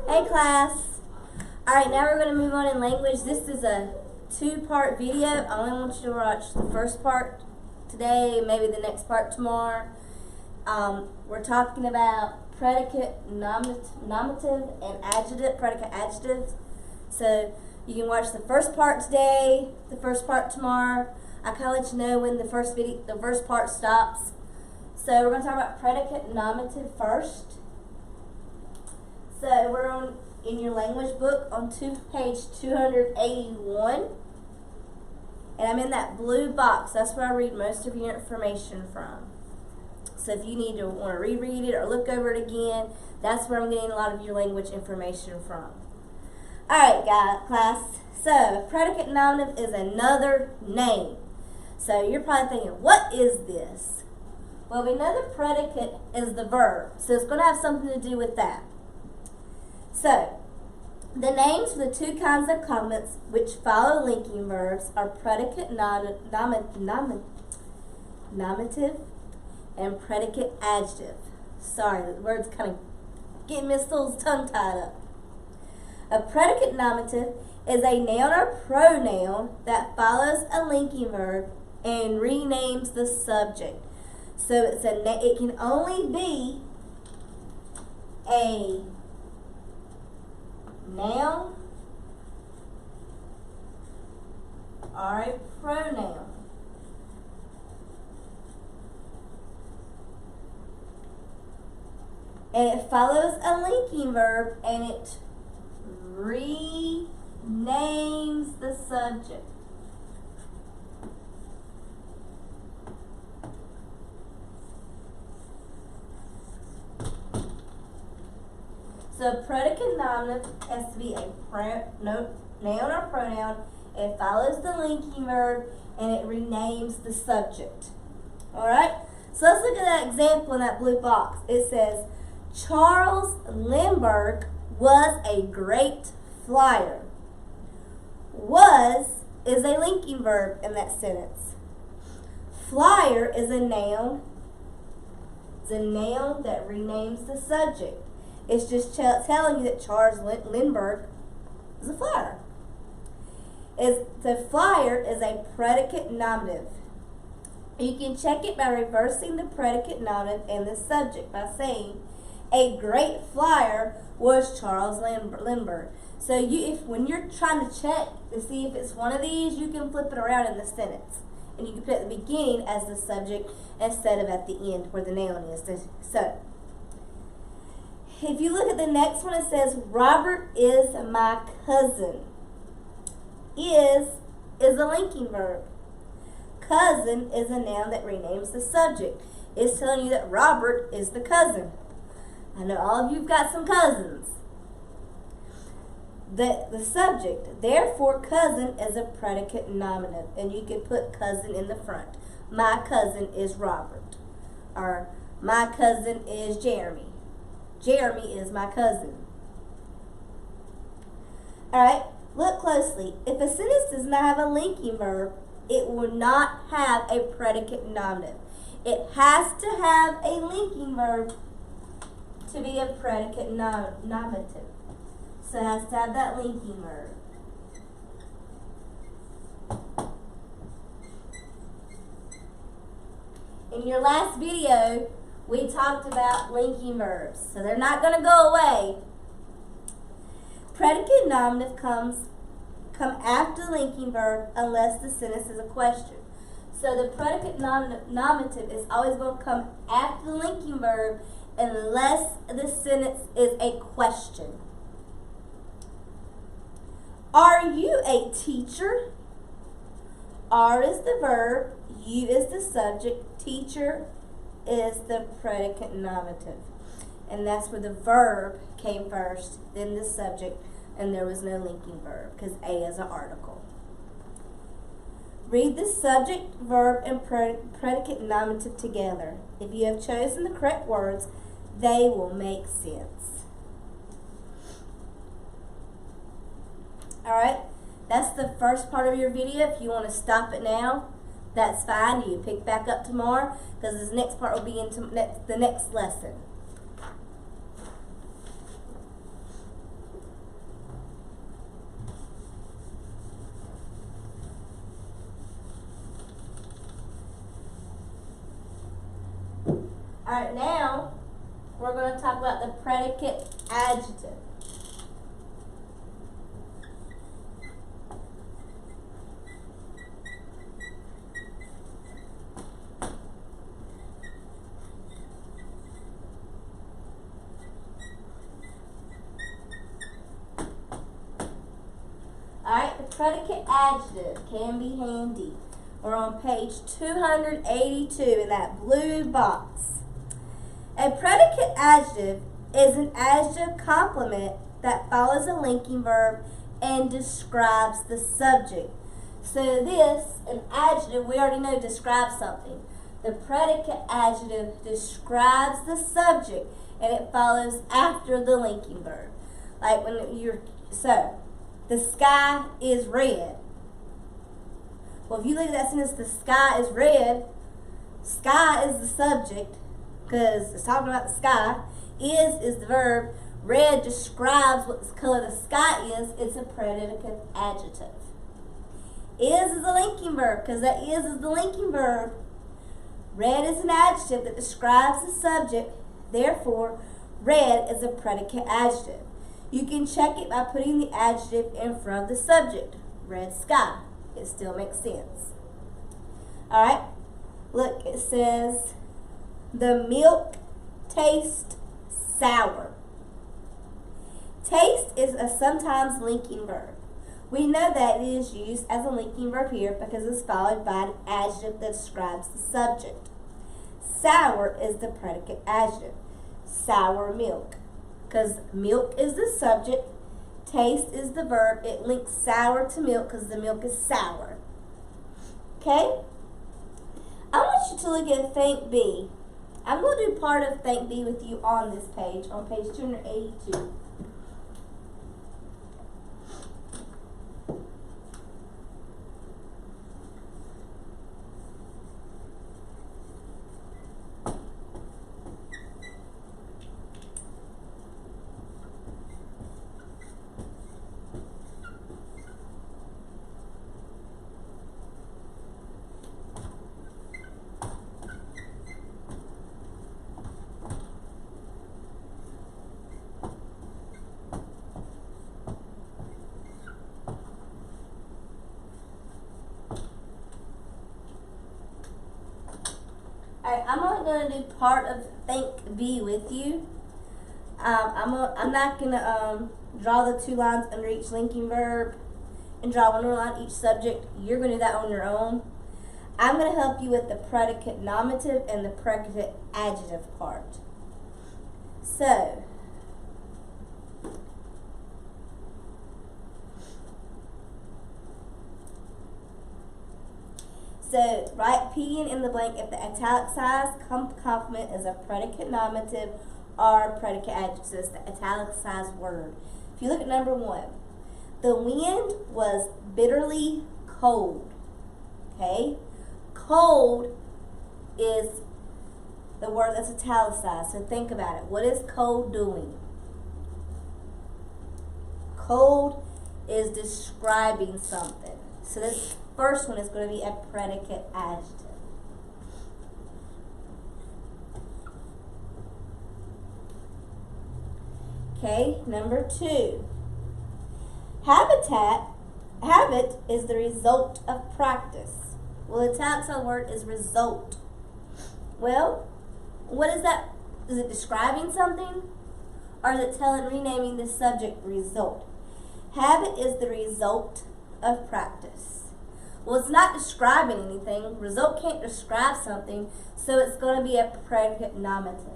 Hey class. Alright, now we're going to move on in language. This is a two-part video. I only want you to watch the first part today, maybe the next part tomorrow. We're talking about predicate nominative and adjective, predicate adjectives. So you can watch the first part today, the first part tomorrow. I kind of let you know when the first part stops. So we're going to talk about predicate nominative first. So we're in your language book on page 281. And I'm in that blue box. That's where I read most of your information from. So if you want to reread it or look over it again, that's where I'm getting a lot of your language information from. Alright, class. So predicate nominative is another name. So you're probably thinking, what is this? Well, we know the predicate is the verb. So it's going to have something to do with that. So, the names for the two kinds of complements which follow linking verbs are predicate nominative and predicate adjective. Sorry, the word's kind of getting Miss Little's tongue tied up. A predicate nominative is a noun or pronoun that follows a linking verb and renames the subject. So it can only be a noun or a pronoun. And it follows a linking verb and it renames the subject. So predicate nominative has to be a noun or pronoun. It follows the linking verb and it renames the subject. Alright? So let's look at that example in that blue box. It says, Charles Lindbergh was a great flyer. Was is a linking verb in that sentence. Flyer is a noun. It's a noun that renames the subject. It's just telling you that Charles Lindbergh is a flyer. The flyer is a predicate nominative. You can check it by reversing the predicate nominative and the subject by saying, a great flyer was Charles Lindbergh. So when you're trying to check to see if it's one of these, you can flip it around in the sentence. And you can put it at the beginning as the subject instead of at the end where the noun is. So, if you look at the next one, it says, Robert is my cousin. Is a linking verb. Cousin is a noun that renames the subject. It's telling you that Robert is the cousin. I know all of you've got some cousins. The subject, therefore, cousin is a predicate nominative. And you can put cousin in the front. My cousin is Robert. Or my cousin is Jeremy. Jeremy is my cousin. Alright, look closely. If a sentence does not have a linking verb, it will not have a predicate nominative. It has to have a linking verb to be a predicate nominative. So it has to have that linking verb. In your last video, we talked about linking verbs, so they're not going to go away. Predicate nominative come after the linking verb unless the sentence is a question. So the predicate nominative is always going to come after the linking verb unless the sentence is a question. Are you a teacher? Are is the verb, you is the subject, teacher is the predicate nominative. And that's where the verb came first, then the subject, and there was no linking verb because A is an article. Read the subject, verb, and predicate nominative together. If you have chosen the correct words, they will make sense. Alright, that's the first part of your video. If you want to stop it now, that's fine. You pick back up tomorrow because this next part will be in the next lesson. Alright, now we're going to talk about the predicate adjective. Alright, the predicate adjective can be handy. We're on page 282 in that blue box. A predicate adjective is an adjective complement that follows a linking verb and describes the subject. So this, an adjective, we already know describes something. The predicate adjective describes the subject and it follows after the linking verb. Like when you're, so, the sky is red. Well, if you look at that sentence, the sky is red, sky is the subject, because it's talking about the sky. Is the verb. Red describes what color the sky is. It's a predicate adjective. Is the linking verb, because that is the linking verb. Red is an adjective that describes the subject. Therefore, red is a predicate adjective. You can check it by putting the adjective in front of the subject. Red sky. It still makes sense. Alright, look, it says, the milk tastes sour. Taste is a sometimes linking verb. We know that it is used as a linking verb here because it's followed by an adjective that describes the subject. Sour is the predicate adjective. Sour milk. Because milk is the subject, taste is the verb. It links sour to milk because the milk is sour. Okay? I want you to look at Think B. I'm going to do part of Think B with you on this page, on page 282. Alright, I'm only going to do part of Think B with you. I'm not going to draw the 2 lines under each linking verb and draw 1 line each subject. You're going to do that on your own. I'm going to help you with the predicate nominative and the predicate adjective part. So, write P in the blank if the italicized complement is a predicate nominative or predicate adjective. It's the italicized word. If you look at number 1, the wind was bitterly cold. Okay? Cold is the word that's italicized. So think about it. What is cold doing? Cold is describing something. So this first one is going to be a predicate adjective. Okay, number 2. Habit is the result of practice. Well, the italicized word is result. Well, what is that? Is it describing something? Or is it renaming the subject result? Habit is the result of practice. Well, it's not describing anything. Result can't describe something, so it's going to be a predicate nominative.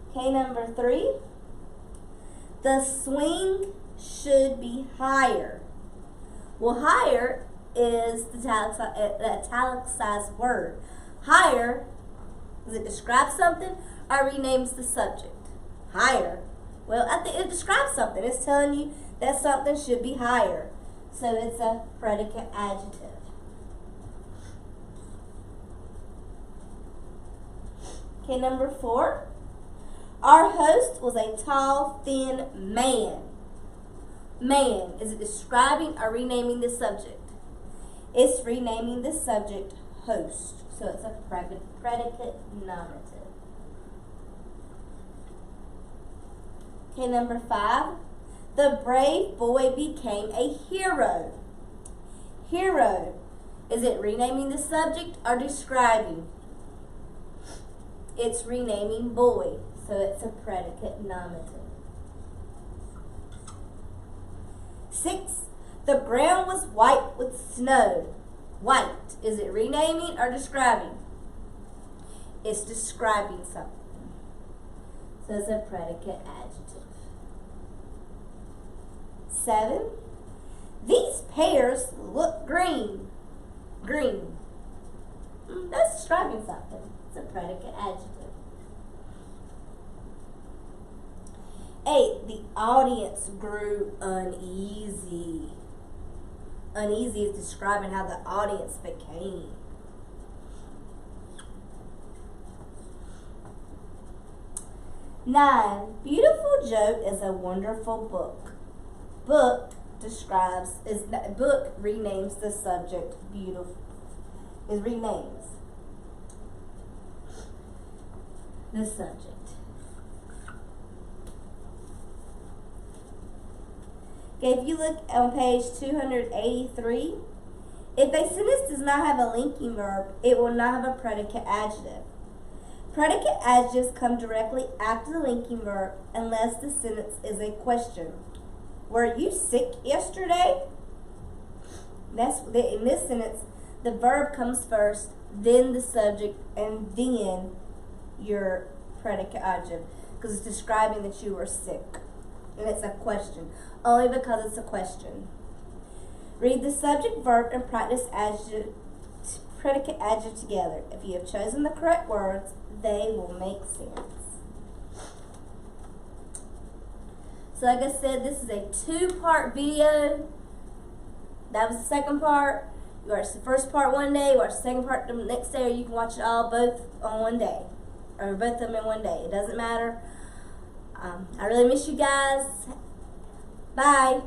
Okay, number 3. The swing should be higher. Well, higher is the italicized word. Higher, does it describe something or renames the subject? Higher. Well, I think it describes something. It's telling you that something should be higher. So it's a predicate adjective. Okay, number 4. Our host was a tall, thin man. Man, is it describing or renaming the subject? It's renaming the subject host. So it's a predicate nominative. Okay, number 5. The brave boy became a hero. Hero. Is it renaming the subject or describing? It's renaming boy. So it's a predicate nominative. 6. The ground was white with snow. White. Is it renaming or describing? It's describing something. So it's a predicate adjective. 7. These pears look green. Green. That's describing something. It's a predicate adjective. 8. The audience grew uneasy. Uneasy is describing how the audience became. 9. Beautiful Joe is a wonderful book. Book renames the subject. Beautiful is renames the subject. Okay, if you look on page 283, if a sentence does not have a linking verb, it will not have a predicate adjective. Predicate adjectives come directly after the linking verb unless the sentence is a question. Were you sick yesterday? In this sentence, the verb comes first, then the subject, and then your predicate adjective, because it's describing that you were sick. And it's a question, only because it's a question. Read the subject, verb, and practice predicate adjective together. If you have chosen the correct words, they will make sense. So like I said, this is a 2-part video. That was the second part. You watch the first part one day, you watch the second part the next day, or you can watch it all both on one day. Or both of them in one day. It doesn't matter. I really miss you guys. Bye.